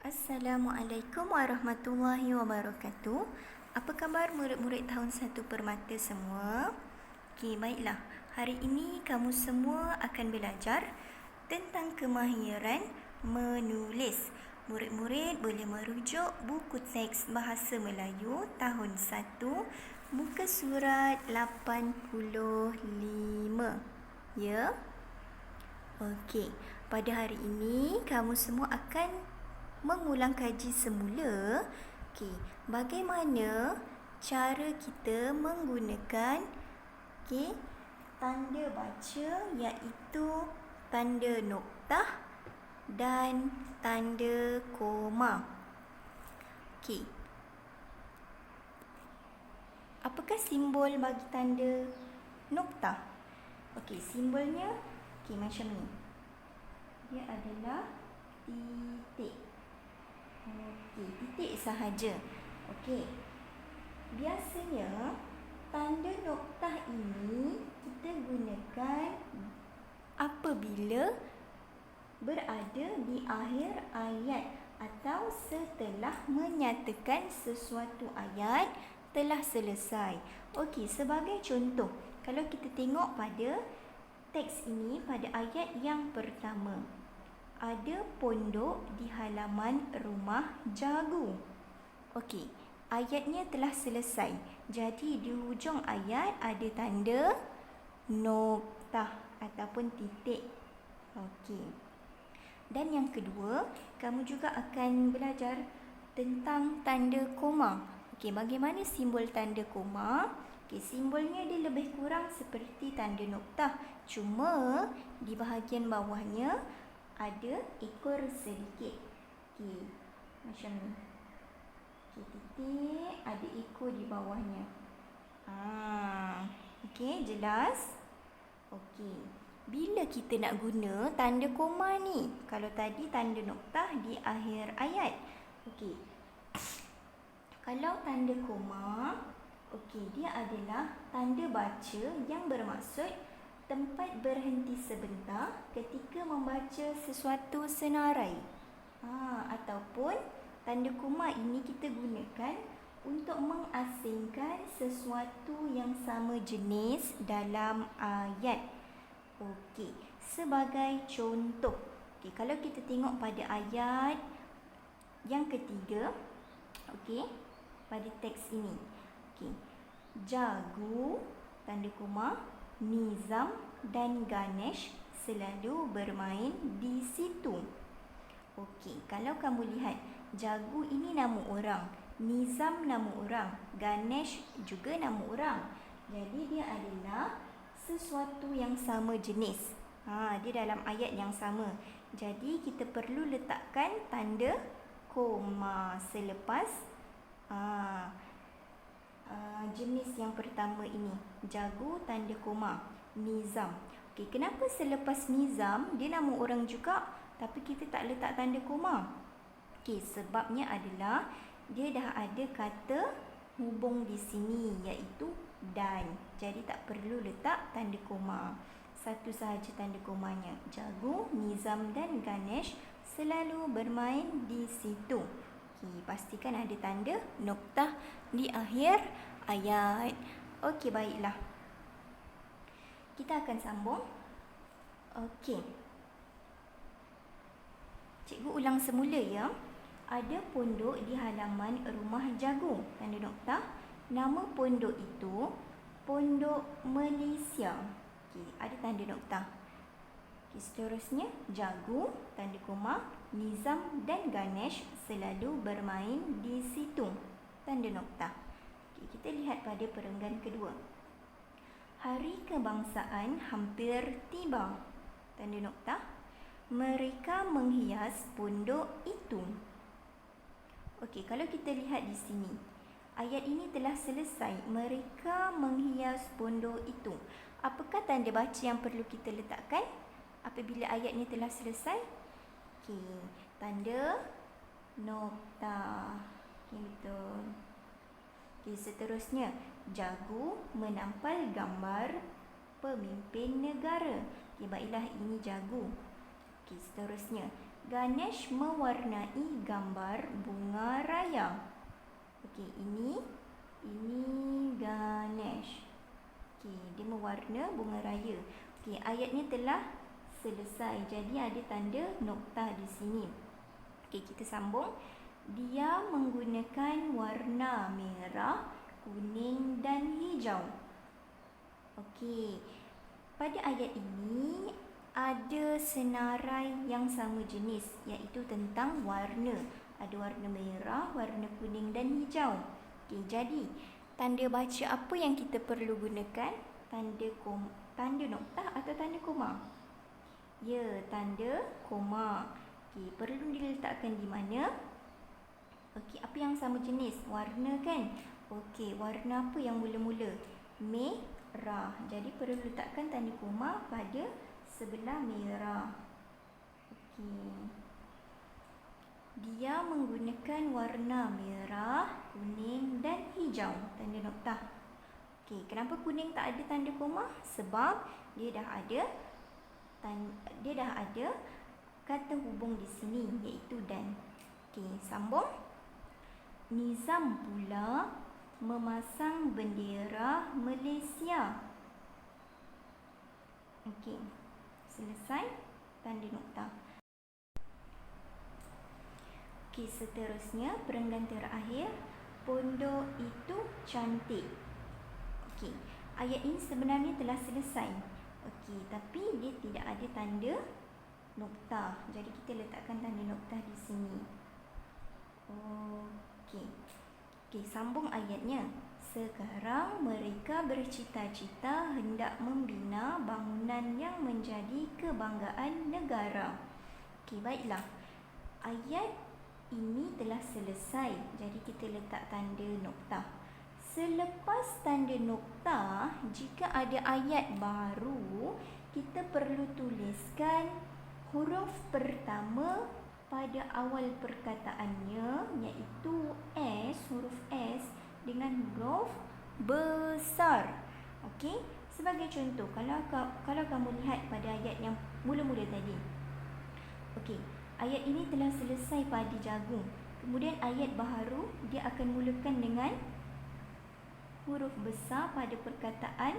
Assalamualaikum warahmatullahi wabarakatuh. Apa khabar murid-murid tahun 1 Permata semua? Okey, baiklah. Hari ini kamu semua akan belajar tentang kemahiran menulis. Murid-murid boleh merujuk buku teks Bahasa Melayu tahun 1, muka surat 85. Ya? Okey, pada hari ini kamu semua akan mengulang kaji semula. Okey, bagaimana cara kita menggunakan tanda baca, iaitu tanda noktah dan tanda koma. Okey. Apakah simbol bagi tanda noktah? Okey, simbolnya macam ni. Dia adalah titik. Okey, titik sahaja. Okey. Biasanya tanda noktah ini kita gunakan apabila berada di akhir ayat atau setelah menyatakan sesuatu ayat telah selesai. Okey, sebagai contoh, kalau kita tengok pada teks ini pada ayat yang pertama, ada pondok di halaman rumah Jagu. Okey, ayatnya telah selesai. Jadi di hujung ayat ada tanda noktah ataupun titik. Okey. Dan yang kedua, kamu juga akan belajar tentang tanda koma. Okey, bagaimana simbol tanda koma? Okey, simbolnya dia lebih kurang seperti tanda noktah. Cuma di bahagian bawahnya ada ekor sedikit. Okey, macam ni. Okey, titik, ada ekor di bawahnya. Okey, jelas? Okey. Bila kita nak guna tanda koma ni? Kalau tadi tanda noktah di akhir ayat. Okey. Kalau tanda koma, dia adalah tanda baca yang bermaksud tempat berhenti sebentar ketika membaca sesuatu senarai. Ataupun tanda koma ini kita gunakan untuk mengasingkan sesuatu yang sama jenis dalam ayat. Okey, sebagai contoh. Okey, kalau kita tengok pada ayat yang ketiga, pada teks ini. Okey. Jagu, tanda koma, Nizam dan Ganesh selalu bermain di situ. Okey, kalau kamu lihat, Jagu ini nama orang, Nizam nama orang, Ganesh juga nama orang. Jadi dia adalah sesuatu yang sama jenis. Dia dalam ayat yang sama. Jadi kita perlu letakkan tanda koma selepas jenis yang pertama ini. Jagu tanda koma, Nizam. Okey, kenapa selepas Nizam dia nama orang juga tapi kita tak letak tanda koma? Okey, sebabnya adalah dia dah ada kata hubung di sini, iaitu dan. Jadi tak perlu letak tanda koma. Satu sahaja tanda komanya. Jagu, Nizam dan Ganesh selalu bermain di situ. Okey, pastikan ada tanda noktah di akhir ayat. Okey, baiklah. Kita akan sambung. Okey. Cikgu ulang semula ya. Ada pondok di halaman rumah Jagu. Tanda noktah. Nama pondok itu Pondok Malaysia. Okey, ada tanda noktah. Okey, seterusnya Jagu, tanda koma, Nizam dan Ganesh selalu bermain di situ. Tanda noktah. Okey, kita lihat pada perenggan kedua. Hari kebangsaan hampir tiba. Tanda noktah. Mereka menghias pondok itu. Okey, kalau kita lihat di sini, ayat ini telah selesai. Mereka menghias pondok itu. Apakah tanda baca yang perlu kita letakkan apabila ayatnya telah selesai? Okey, tanda noktah. Okey, betul. Okey, seterusnya, Jagu menampal gambar pemimpin negara. Okey, baiklah, ini Jagu. Okey, seterusnya, Ganesh mewarnai gambar bunga raya. Okey, ini Ganesh. Okey, dia mewarna bunga raya. Okey, ayat ni telah selesai. Jadi ada tanda noktah di sini. Okey, kita sambung. Dia menggunakan warna merah, kuning dan hijau. Okey, pada ayat ini ada senarai yang sama jenis, iaitu tentang warna. Ada warna merah, warna kuning dan hijau. Okey, jadi tanda baca apa yang kita perlu gunakan? Tanda noktah atau tanda koma? Ya, tanda koma. Okey, perlu diletakkan di mana? Okey, apa yang sama jenis? Warna kan? Okey, warna apa yang mula-mula? Merah. Jadi perlu letakkan tanda koma pada sebelah merah. Okey. Dia menggunakan warna merah, kuning dan hijau. Tanda noktah. Okey, kenapa kuning tak ada tanda koma? Sebab dia dah ada kata hubung di sini, iaitu dan. Okey, sambung. Nizam pula memasang bendera Malaysia. Okey, selesai tanda noktah. Okey, seterusnya perenggan terakhir, pondok itu cantik. Okey, ayat ini sebenarnya telah selesai. Okey, tapi dia tidak ada tanda noktah. Jadi kita letakkan tanda noktah di sini. Okey. Okey, sambung ayatnya. Sekarang mereka bercita-cita hendak membina bangunan yang menjadi kebanggaan negara. Okey, baiklah. Ayat ini telah selesai. Jadi kita letak tanda noktah. Selepas tanda noktah, jika ada ayat baru, kita perlu tuliskan huruf pertama pada awal perkataannya, iaitu S, huruf S dengan huruf besar. Okey, sebagai contoh, kalau kamu lihat pada ayat yang mula-mula tadi. Okey, ayat ini telah selesai pada jagung. Kemudian ayat baharu dia akan mulakan dengan huruf besar pada perkataan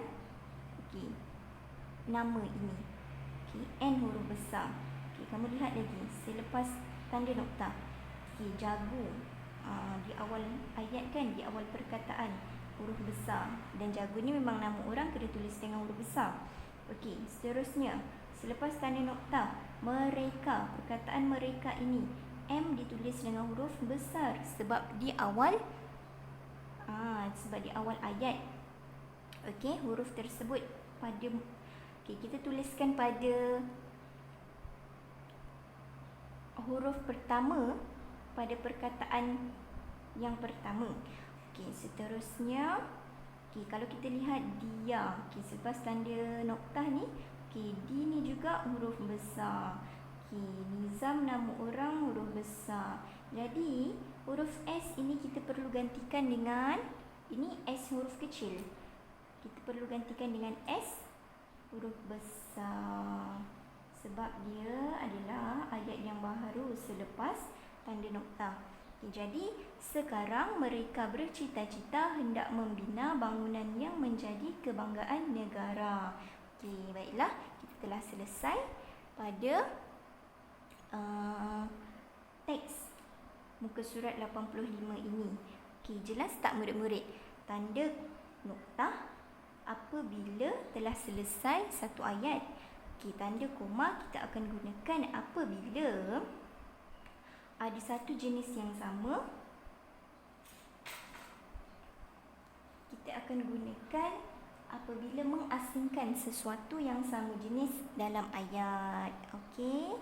nama ini. N huruf besar. Kamu lihat lagi selepas tanda noktah. Jagung. Di awal ayat kan, di awal perkataan huruf besar, dan jagung ni memang nama orang, kena tulis dengan huruf besar. Okey, seterusnya selepas tanda noktah, mereka, perkataan mereka ini M ditulis dengan huruf besar sebab di awal ayat. Okey, huruf tersebut pada kita tuliskan pada huruf pertama pada perkataan yang pertama. Okey, seterusnya kalau kita lihat dia, selepas tanda noktah ni, D ni juga huruf besar. Nizam nama orang huruf besar. Jadi huruf S ini kita perlu gantikan dengan, ini S huruf kecil, kita perlu gantikan dengan S huruf besar sebab dia adalah ayat yang baharu selepas tanda noktah. Jadi sekarang mereka bercita-cita hendak membina bangunan yang menjadi kebanggaan negara. Baiklah, kita telah selesai pada teks muka surat 85 ini. Jelas tak murid-murid? Tanda noktah apabila telah selesai satu ayat. Tanda koma kita akan gunakan apabila ada satu jenis yang sama. Kita akan gunakan apabila mengasingkan sesuatu yang sama jenis dalam ayat. Okey.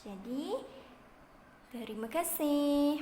Jadi, terima kasih.